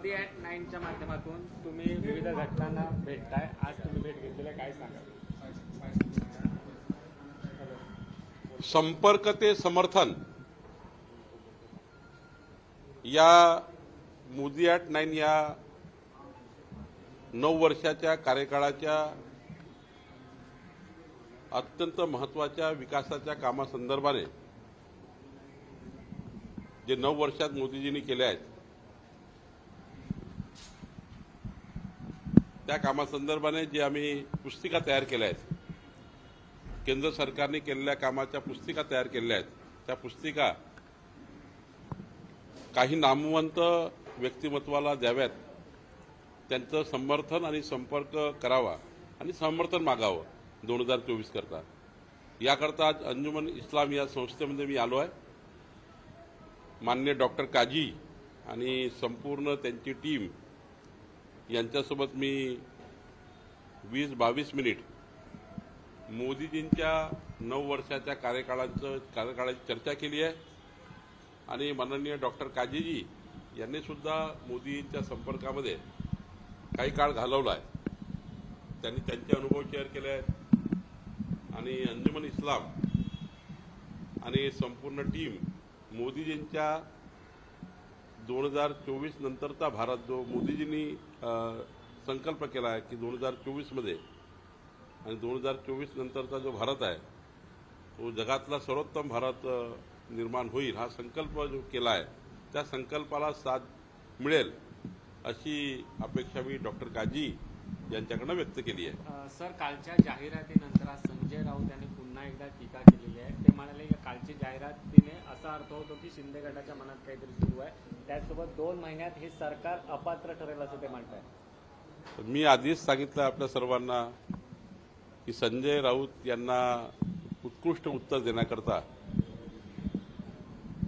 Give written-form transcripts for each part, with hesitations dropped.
मोदी @9च्या माध्यमातून तुम्ही विविध घटकांना भेटताय, आज तुम्ही भेट घेतलेली काय सांगाल? संपर्क ते समर्थन या मोदी @9 या 9 वर्षाच्या कार्यकाळाच्या अत्यंत महत्त्वाच्या विकासाच्या कामासंदर्भाने जे 9 वर्षात मोदीजींनी केले आहेत त्या कामासंदर्भाने जे आम्ही पुस्तिका तयार केल्या आहेत, केंद्र सरकारने केलेल्या कामाच्या पुस्तिका तयार केलेल्या आहेत, त्या पुस्तिका काही नामवंत व्यक्तिमत्वाला द्याव्यात, त्यांचं समर्थन आणि संपर्क करावा आणि समर्थन मागावं 2024 करता। याकरता आज अंजुमन इस्लाम या संस्थेमध्ये मी आलो आहे। माननीय डॉक्टर काजी आणि संपूर्ण त्यांची टीम यांच्यासोबत मी 20-22 मिनिट मोदीजींच्या 9 वर्षाच्या कार्यकाळाची चर्चा केली आहे आणि माननीय डॉक्टर काजीजी यांनी सुद्धा मोदींच्या संपर्कामध्ये काही काळ घालवला आहे। त्यांनी त्यांचे अनुभव शेअर केले आहेत आणि अंजुमन इस्लाम आणि संपूर्ण टीम मोदीजींच्या 2024 नंतरचा भारत जो मोदीजींनी संकल्प केला आहे की 2024 मध्ये आणि 2024 नंतरचा जो भारत आहे तो जगातला सर्वोत्तम भारत निर्माण होईल, हा संकल्प जो केला आहे त्या संकल्पाला साथ मिळेल अशी अपेक्षा मी डॉक्टर काजी यांच्याकडून व्यक्त केली आहे। सर, कालच्या जाहिरातीनंतर आज संजय राऊत यांनी पुन्हा एकदा टीका केलेली आहे। ते म्हणाले की कालची जाहिरातीने असा अर्थ होतो की शिंदे गटाच्या मनात काहीतरी सुरू आहे, त्याचसोबत 2 महिन्यात हे सरकार अपात्र ठरेल असं ते म्हणतात। मी आधीच सांगितलं आपल्या सर्वांना की संजय राऊत यांना उत्कृष्ट उत्तर देण्याकरता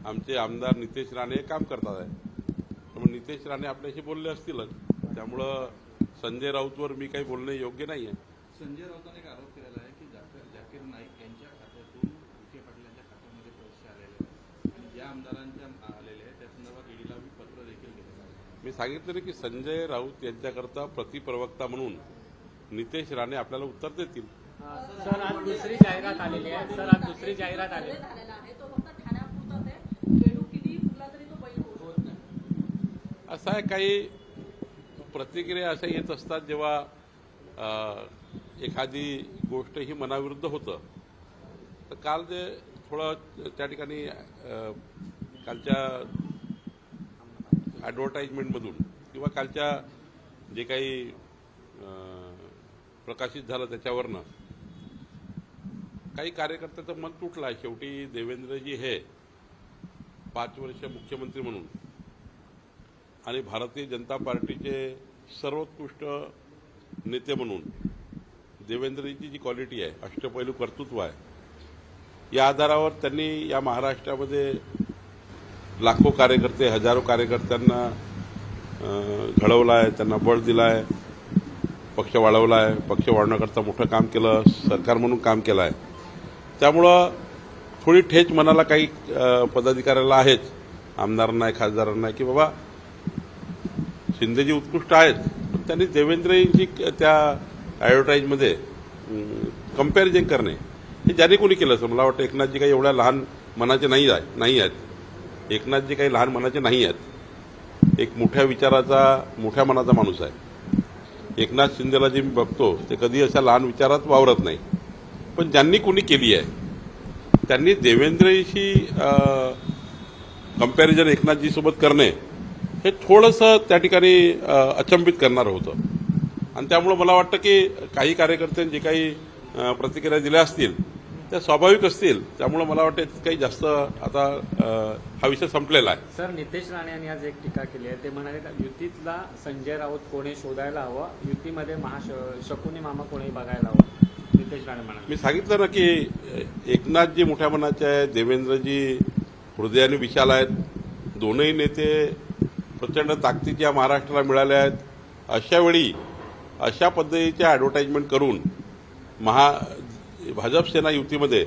आमचे आमदार नितेश राणे काम करतात आहे। त्यामुळे नितेश राणे आपल्याशी बोलले असतीलच, त्यामुळं संजय राऊतवर मी काही बोलणे योग्य नाही आहे। संजय राऊतांनी एक आरोप केलेला आहे की जाकीर नाईक यांच्या खात्यातून विखे पाटील यांच्या खात्यामध्ये पैसे आलेले आहेत आणि ज्या आमदारांच्या आलेले आहेत त्या संदर्भात ईडीला पत्र देखील केलेलं आहे। मी सांगितलं की संजय राऊत यांच्याकरता प्रतिप्रवक्ता म्हणून नितेश राणे आपल्याला उत्तर देतील। सर, आज दुसरी जाहिरात आलेली आहे। सर, आज दुसरी जाहिरात आलेली आहे। असं आहे, काही प्रतिक्रिया अशा येत असतात जेव्हा एखादी गोष्ट ही मनाविरुद्ध होतं। तर काल ते थोडं त्या ठिकाणी कालच्या ॲडव्हर्टाइजमेंटमधून किंवा कालच्या जे काही प्रकाशित झालं त्याच्यावरनं काही कार्यकर्त्याचं मन तुटलं आहे। शेवटी देवेंद्रजी हे 5 वर्ष मुख्यमंत्री म्हणून आणि भारतीय जनता पार्टीचे सर्वोत्कृष्ट नेते म्हणून देवेंद्रजीची जी क्वालिटी आहे, अष्टपैलू कर्तृत्व आहे, या आधारावर त्यांनी या महाराष्ट्रामध्ये लाखो कार्यकर्ते, हजारो कार्यकर्त्यांना घडवलं आहे, त्यांना बळ दिलं आहे, पक्ष वाढवला आहे, पक्ष वाढवण्याकरता मोठं काम केलं, सरकार म्हणून काम केलं आहे। त्यामुळं थोडी ठेच मनाला काही पदाधिकाऱ्याला आहेच, आमदारांना आहे, खासदारांना आहे की बाबा शिंदेजी उत्कृष्ट आहेत, पण त्यांनी देवेंद्रजी त्या ॲडव्हर्टाईजमध्ये कंपॅरिझन करणे हे ज्याने कोणी केलं असं मला वाटतं। एकनाथजी काही एवढ्या लहान मनाचे नाही आहेत। एकनाथजी काही लहान मनाचे नाही आहेत। एक मोठ्या विचाराचा, मोठ्या मनाचा माणूस आहे। एकनाथ शिंदेला जे मी बघतो ते कधी अशा लहान विचारात वावरत नाही, पण ज्यांनी कोणी केली आहे त्यांनी देवेंद्रशी कंपॅरिझन एकनाथजी सोबत करणे हे थोडंसं त्या ठिकाणी अचंबित करणारं होतं आणि त्यामुळे मला वाटतं की काही कार्यकर्त्यांनी जे काही प्रतिक्रिया दिल्या असतील त्या स्वाभाविक असतील। त्यामुळे मला वाटतं काही जास्त आता हा विषय संपलेला आहे। सर, नितेश राणे यांनी आज एक टीका केली आहे। ते म्हणाले युतीतला संजय राऊत कोणी शोधायला हवं, युतीमध्ये शकुनी मामा कोणी बघायला हवं, नितेश राणे म्हणाले। मी सांगितलं ना की एकनाथजी मोठ्या मनाचे आहेत, देवेंद्रजी हृदयाने विशाल आहेत। दोनही नेते प्रचंड ताकदीच्या महाराष्ट्राला मिळाल्या आहेत। अशा वेळी अशा पद्धतीच्या ॲडव्हर्टाइजमेंट करून भाजप सेना युतीमध्ये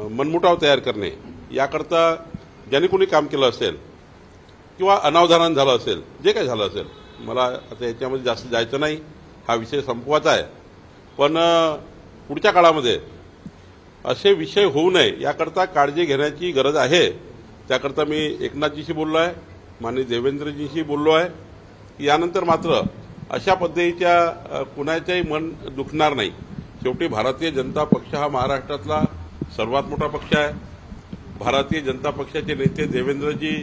मनमुटाव तयार करणे याकरता ज्यांनी कोणी काम केलं असेल किंवा अनावधानानं झालं असेल, जे काही झालं असेल, मला आता याच्यामध्ये जास्त जायचं नाही, हा विषय संपवायचा आहे. पण पुढच्या काळामध्ये असे विषय होऊ नये याकरता काळजी घेण्याची गरज आहे. त्याकरता मी एकनाथजीशी बोललो आहे, माननीय देवेंद्रजीशी बोललो आहे. यानंतर मात्र अशा पद्धतीच्या कुणाचंही मन दुखणार नाही. शेवटी भारतीय जनता पक्ष हा महाराष्ट्रातला सर्वात मोठा पक्ष आहे. भारतीय जनता पक्षाचे नेते देवेंद्रजी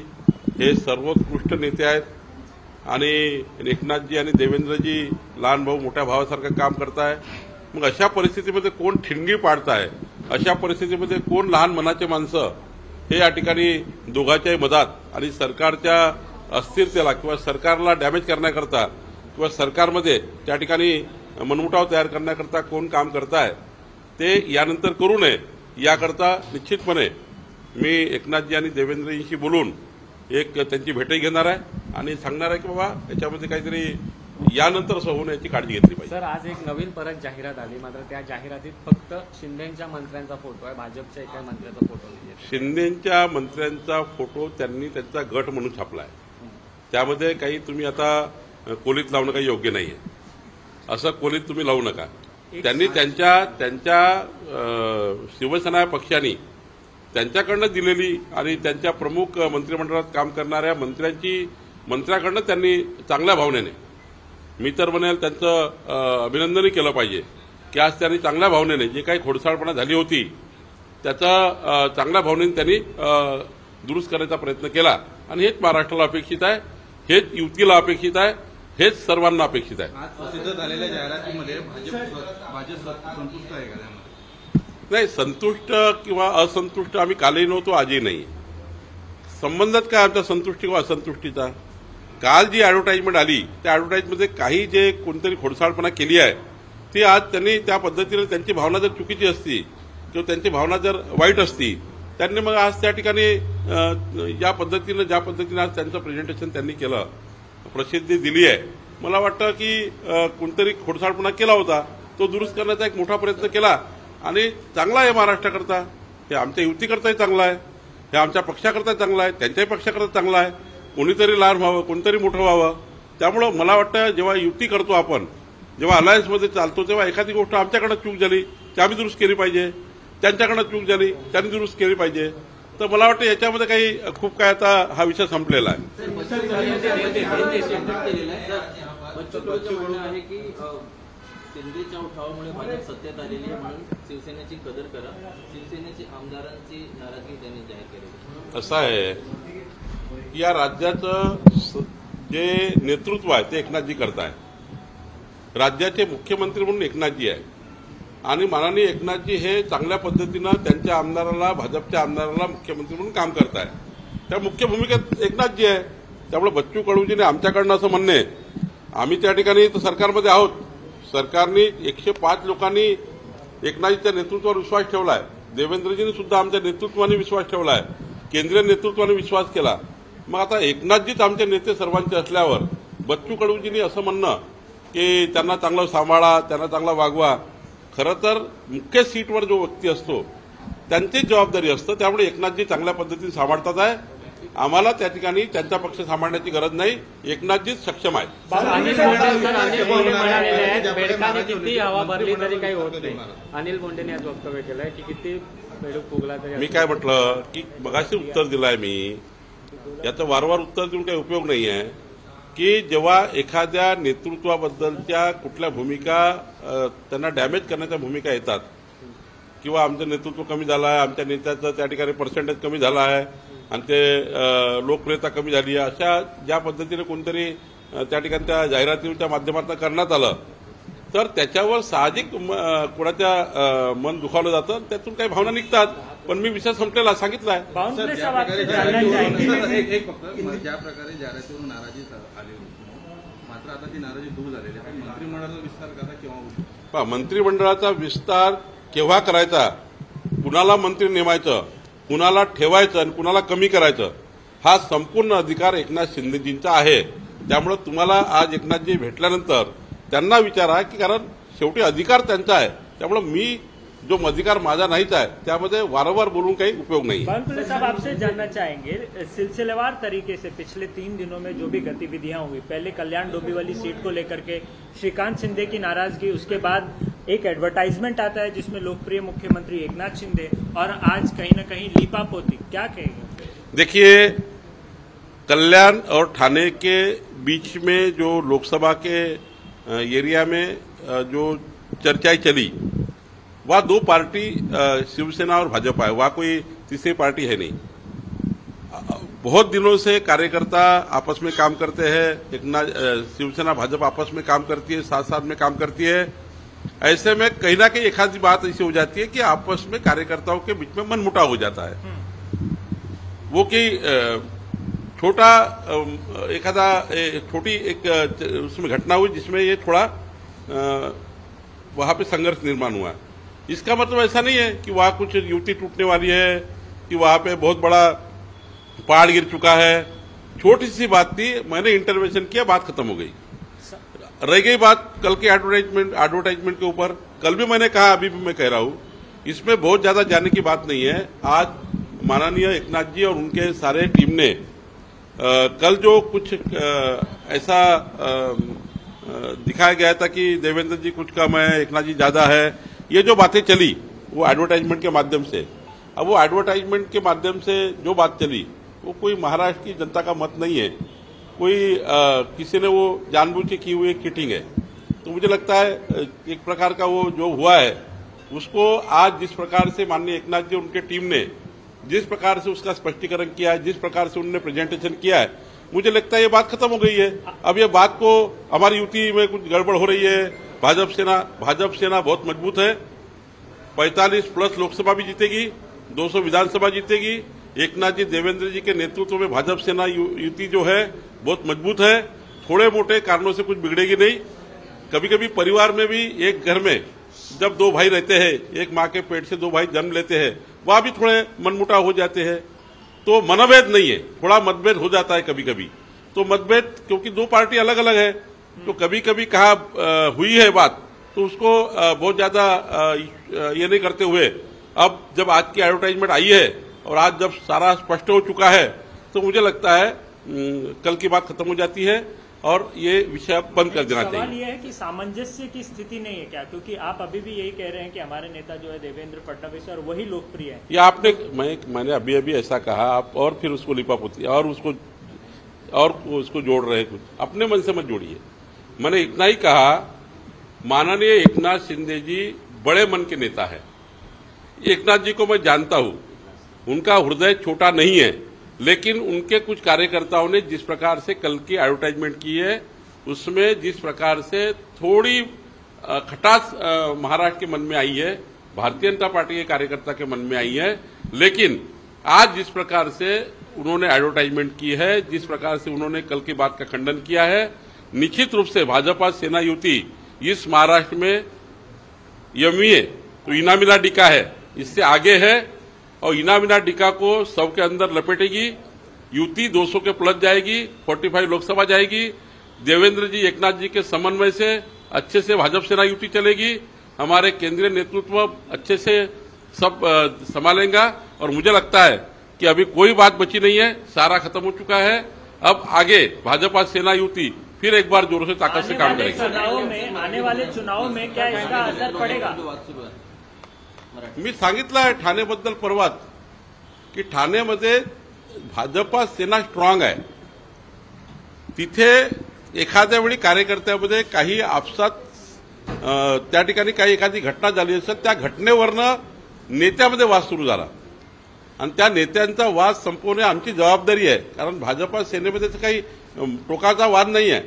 हे सर्वोत्कृष्ट नेते आहेत आणि एकनाथजी आणि देवेंद्रजी लहान भाऊ मोठ्या भावासारखं काम करताय. मग अशा परिस्थितीमध्ये कोण ठिणगी पाडताय, अशा परिस्थितीमध्ये कोण लहान मनाचे माणसं हे या ठिकाणी दोघांच्याही मधात आणि सरकारच्या अस्थिरतेला किंवा सरकारला डॅमेज करण्याकरता किंवा सरकारमध्ये त्या ठिकाणी मनमुटाव तयार करण्याकरता कोण काम करताय ते यानंतर करू नये याकरता निश्चितपणे मी एकनाथजी आणि देवेंद्रजींशी बोलून एक त्यांची भेटही घेणार आहे आणि सांगणार आहे की बाबा याच्यामध्ये काहीतरी यानंतर असं होऊ नये याची काळजी घेतली पाहिजे. सर, आज एक नवीन परत जाहिरात आली, मात्र त्या जाहिरातीत फक्त शिंदेच्या मंत्र्यांचा फोटो आहे, भाजपच्या एका मंत्र्याचा फोटो नाही. शिंदेच्या मंत्र्यांचा फोटो त्यांनी त्यांचा गट म्हणून छापलाय. त्यामध्ये काही तुम्ही आता कोलीत लावणं काही योग्य नाहीये. असं कोलीत तुम्ही लावू नका. त्यांनी त्यांच्या शिवसेना पक्षाने त्यांच्याकडनं दिलेली आणि त्यांच्या प्रमुख मंत्रिमंडळात काम करणाऱ्या मंत्र्याकडनं त्यांनी चांगल्या भावनेने, मी तर म्हणेल त्यांचं अभिनंदनही केलं पाहिजे की आज त्यांनी चांगल्या भावनेने जे काही खोडसाळपणा झाली होती त्याचा चांगल्या भावनेने त्यांनी दुरुस्त करण्याचा प्रयत्न केला आणि हेच महाराष्ट्राला अपेक्षित आहे, हेच युतीला अपेक्षित आहे, हेच सर्वांना अपेक्षित आहे. आज प्रसिद्ध झालेल्या जाहिरातीमध्ये भाजप संतुष्ट आहे का? नाही, संतुष्ट किंवा असंतुष्ट आम्ही कालही नव्हतो, आजही नाही. संबंधात काय आमच्या संतुष्टी किंवा असंतुष्टीचा? काल जी ऍडव्हर्टाइजमेंट आली त्या ऍडव्हर्टाइजमध्ये काही जे कोणतरी खोडसाळपणा केली आहे ती आज त्यांनी त्या पद्धतीने त्यांची भावना जर चुकीची असती किंवा त्यांची भावना जर वाईट असती त्यांनी मग आज त्या ठिकाणी ज्या पद्धतीने आज त्यांचं प्रेझेंटेशन त्यांनी केलं, प्रसिद्धी दिली आहे. मला वाटतं की कोणतरी खोडसाळपणा केला होता तो दुरुस्त करण्याचा एक मोठा प्रयत्न केला आणि चांगला आहे महाराष्ट्राकरता, हे आमच्या युतीकरताही चांगला आहे, हे आमच्या पक्षाकरता चांगला आहे, त्यांच्याही पक्षाकरता चांगला आहे. कोणीतरी लहान व्हावं, कोणतरी मोठं व्हावं. त्यामुळं मला वाटतं जेव्हा युती करतो आपण, जेव्हा अलायन्समध्ये चालतो तेव्हा एखादी गोष्ट आमच्याकडनं चूक झाली ती आम्ही दुरुस्त केली पाहिजे, त्यांच्याकडनं चूक झाली त्यांनी दुरुस्त केली पाहिजे. तर मला वाटतं याच्यामध्ये काही खूप काय आता हा विषय संपलेला आहे. शिंदेच्या उठावामुळे भाजप सत्तेत आलेली आहे म्हणून शिवसेनेची कदर करा, शिवसेनेची आमदारांची नाराजगी त्यांनी जाहीर केली. असं आहे, या राज्याचं जे नेतृत्व आहे ते एकनाथजी करताय. राज्याचे मुख्यमंत्री म्हणून एकनाथजी आहे आणि माननीय एकनाथजी हे चांगल्या पद्धतीनं त्यांच्या आमदाराला, भाजपच्या आमदाराला मुख्यमंत्री म्हणून काम करताय. त्या मुख्य भूमिकेत एकनाथजी आहे. त्यामुळे बच्चू कडूजीने आमच्याकडनं असं म्हणणे, आम्ही त्या ठिकाणी सरकारमध्ये आहोत, सरकारने 105 लोकांनी एकनाथजीच्या नेतृत्वावर विश्वास ठेवलाय, देवेंद्रजींनी सुद्धा आमच्या नेतृत्वाने विश्वास ठेवलाय, केंद्रीय नेतृत्वाने विश्वास केला. मग आता एकनाथजीच आमचे नेते सर्वांचे असल्यावर बच्चू कडूजींनी असं म्हणणं की त्यांना चांगलं सांभाळा, त्यांना चांगला वागवा, खरं तर मुख्य सीटवर जो व्यक्ती असतो त्यांचीच जबाबदारी असतं. त्यामुळे एकनाथजी चांगल्या पद्धतीने सांभाळतात आहे. आम्हाला त्या ठिकाणी त्यांचा पक्ष सांभाळण्याची गरज नाही, एकनाथजीच सक्षम आहेत. बेडकाने किती हवा भरली तरी काही होत नाही. अनिल बोंडेने आज वक्तव्य केलंय की किती बेडूक फुगला तरी. मी काय म्हटलं की मगाशी उत्तर दिलंय मी, याचं वारंवार उत्तर देऊन काही उपयोग नाही आहे की जेव्हा एखाद्या नेतृत्वाबद्दलच्या कुठल्या भूमिका त्यांना डॅमेज करण्याच्या भूमिका येतात किंवा आमचं नेतृत्व कमी झालं आहे, आमच्या नेत्याचं त्या ठिकाणी पर्सेंटेज कमी झाला आहे आणि ते लोकप्रियता कमी झाली आहे, अशा ज्या पद्धतीने कोणतरी त्या ठिकाणी त्या जाहिरातीच्या माध्यमातून करण्यात आलं तर त्याच्यावर साहजिक कोणाच्या मन दुखावलं जातं, त्यातून काही भावना निघतात. पण मी विषय संपलेला सांगितलाय. ज्या प्रकारे जाहिरातीवरून नाराजी आली होती, मात्र आता ती नाराजी दूर झालेली आहे. मंत्रिमंडळाचा विस्तार कसा केव्हा होईल? मंत्रिमंडळाचा विस्तार केव्हा करायचा, कुणाला मंत्री नेमायचं, कुणाला ठेवायचं आणि कुणाला कमी करायचं, हा संपूर्ण अधिकार एकनाथ शिंदेजींचा आहे. त्यामुळे तुम्हाला आज एकनाथजी भेटल्यानंतर त्यांना विचारा की कारण शेवटी अधिकार त्यांचा आहे. त्यामुळे मी जो अधिकार माझा नाहीच आहे त्यामध्ये वारंवार बोलून काही उपयोग नाही. बावनकुळे साहब, आपसे जानना चाहेंगे, सिलसिलेवार तरीके से पिछले 3 दिनों में जो भी गतिविधियां हुई, पहले कल्याण डोंबिवली सीट को लेकर के श्रीकांत शिंदे की नाराजगी, उसके बाद एक एडवर्टाइजमेंट आता है जिसमें लोकप्रिय मुख्यमंत्री एकनाथ शिंदे, और आज कहीं न कहीं लीपापोती, क्या कहेंगे? देखिए, कल्याण और ठाणे के बीच में जो लोकसभा के एरिया में जो चर्चाएं चली, वह दो पार्टी शिवसेना और भाजपा है, वह कोई तीसरी पार्टी है नहीं. बहुत दिनों से कार्यकर्ता आपस में काम करते हैं, शिवसेना भाजपा आपस में काम करती है, साथ साथ में काम करती है. ऐसे में कहीं ना कहीं एक आधी बात ऐसी हो जाती है कि आपस में कार्यकर्ताओं के बीच में मनमुटाव हो जाता है. वो कि छोटा एखादा छोटी एक उसमें घटना हुई जिसमें ये थोड़ा वहां पे संघर्ष निर्माण हुआ. इसका मतलब ऐसा नहीं है कि वहां कुछ युति टूटने वाली है, कि वहां पे बहुत बड़ा पहाड़ गिर चुका है. छोटी सी बात थी, मैंने इंटरवेंशन किया, बात खत्म हो गई. रह गई बात कल के एडवर्टाइजमेंट के ऊपर. कल भी मैंने कहा, अभी भी मैं कह रहा हूं, इसमें बहुत ज्यादा जाने की बात नहीं है. आज माननीय एकनाथ जी और उनके सारे टीम ने कल जो कुछ ऐसा दिखाया गया था कि देवेंद्र जी कुछ कम है, एकनाथ जी ज्यादा है, ये जो बातें चली वो एडवर्टाइजमेंट के माध्यम से. अब वो एडवर्टाइजमेंट के माध्यम से जो बात चली वो कोई महाराष्ट्र की जनता का मत नहीं है, कोई किसी ने वो जानबूझ के की हुई एक किटिंग है. तो मुझे लगता है एक प्रकार का वो जो हुआ है उसको आज जिस प्रकार से माननीय एकनाथ जी उनके टीम ने जिस प्रकार से उसका स्पष्टीकरण किया है, जिस प्रकार से उन्होंने प्रेजेंटेशन किया है, मुझे लगता है ये बात खत्म हो गई है. अब ये बात को हमारी युति में कुछ गड़बड़ हो रही है. भाजपा सेना बहुत मजबूत है, 45 प्लस लोकसभा भी जीतेगी, 200 विधानसभा जीतेगी. एकनाथ जी देवेंद्र जी के नेतृत्व में भाजपा सेना युति जो है बहुत मजबूत है. थोड़े मोटे कारणों से कुछ बिगड़ेगी नहीं. कभी कभी परिवार में भी एक घर में जब 2 भाई रहते हैं, एक माँ के पेट से 2 भाई जन्म लेते हैं, वह भी थोड़े मनमुटाव हो जाते हैं. तो मनभेद नहीं है, थोड़ा मतभेद हो जाता है कभी कभी. तो मतभेद क्योंकि 2 पार्टी अलग अलग है, तो कभी कभी कहा हुई है बात, तो उसको बहुत ज्यादा ये नहीं करते हुए अब जब आज की एडवर्टाइजमेंट आई है और आज जब सारा स्पष्ट हो चुका है, तो मुझे लगता है कल की बात खत्म हो जाती है और ये विषय बंद कर देना चाहिए. सवाल ये है कि सामंजस्य की स्थिति नहीं है क्या? क्योंकि आप अभी भी यही कह रहे हैं कि हमारे नेता जो है देवेंद्र फडणवीस और वही लोकप्रिय है. या आपने मैंने अभी ऐसा कहा, आप और फिर उसको लिपापोती और उसको जोड़ रहे हैं. कुछ अपने मन से मत जोड़िए. मैंने इतना ही कहा, माननीय एकनाथ शिंदे जी बड़े मन के नेता है. एकनाथ जी को मैं जानता हूं, उनका हृदय छोटा नहीं है, लेकिन उनके कुछ कार्यकर्ताओं ने जिस प्रकार से कल की एडवर्टाइजमेंट की है उसमें जिस प्रकार से थोड़ी खटास महाराष्ट्र के मन में आई है, भारतीय जनता पार्टी के कार्यकर्ता के मन में आई है. लेकिन आज जिस प्रकार से उन्होंने एडवर्टाइजमेंट की है, जिस प्रकार से उन्होंने कल की बात का खंडन किया है, निश्चित रूप से भाजपा सेना युति इस महाराष्ट्र में यमी है तो इनामिला डिका है, इससे आगे है और इनामिना डिका को सबके अंदर लपेटेगी. युति 200 के प्लस जाएगी, 45 लोकसभा जाएगी. देवेंद्र जी एकनाथ जी के समन्वय से अच्छे से भाजपा सेना युति चलेगी. हमारे केंद्रीय नेतृत्व अच्छे से सब संभालेगा और मुझे लगता है कि अभी कोई बात बची नहीं है, सारा खत्म हो चुका है. अब आगे भाजपा सेना युति फिर एक बार जोरों से ताकत से काम करेगी. आने वाले चुनाव में क्या इसका असर पडेगा? मी सांगितलं आहे ठाणेबद्दल परवाच की ठाणेमध्ये भाजपा सेना स्ट्रॉंग आहे. तिथे एखाद्या वेळी कार्यकर्त्यामध्ये काही आपसात त्या ठिकाणी काही एखादी घटना झाली असेल, त्या घटनेवरनं नेत्यामध्ये वाद सुरू झाला आणि त्या नेत्यांचा वाद संपवणे आमची जबाबदारी आहे. कारण भाजपा सेनेमध्ये तर काही टोकाचा वाद नाही आहे.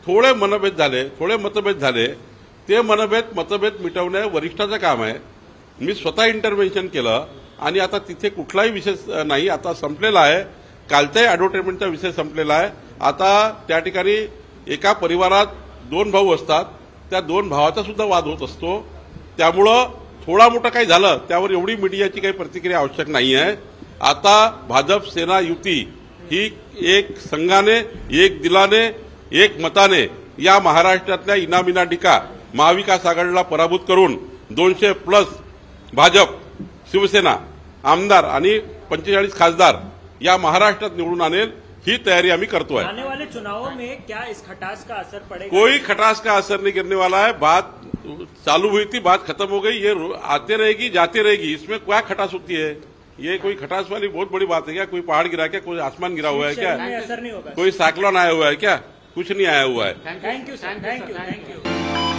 थोडे मनभेद झाले, थोडे मतभेद झाले, ते मतभेद मिटवणे वरिष्ठाचं काम आहे. मी स्वतः इंटरव्हेन्शन केलं आणि आता तिथे कुठलाही विषय नाही, आता संपलेला आहे. कालच्याही ॲडव्हर्टाइजमेंटचा विषय संपलेला आहे. आता त्या ठिकाणी एका परिवारात 2 भाऊ असतात, त्या 2 भावाचा सुद्धा वाद होत असतो. त्यामुळं थोडा मोठा काही झालं त्यावर एवढी मीडियाची काही प्रतिक्रिया आवश्यक नाही आहे. आता भाजप सेना युती ही एक संघाने, एक दिलाने, एक मताने या महाराष्ट्रातल्या इनामिना डिका महाविकास आघाडीला पराभूत करून 200 प्लस भाजप, शिवसेना, आमदार आणि 45 खासदार या महाराष्ट्रात निवडून आणेल ही तैयारी आम्ही करतोय। आने वाले चुनावों में क्या इस खटास का असर पड़ेगा? कोई खटास का असर नहीं गिरने वाला है। बात चालू हुई थी, बात खत्म हो गई, ये आते रहेगी जाते रहेगी, इसमें क्या खटास होती है? ये कोई खटास वाली बहुत बड़ी बात है क्या? कोई पहाड़ गिरा क्या? कोई आसमान गिरा हुआ है क्या? असर नहीं होगा। कोई साइक्लोन आया हुआ है क्या? कुछ नहीं आया हुआ है। Thank you sir, thank you.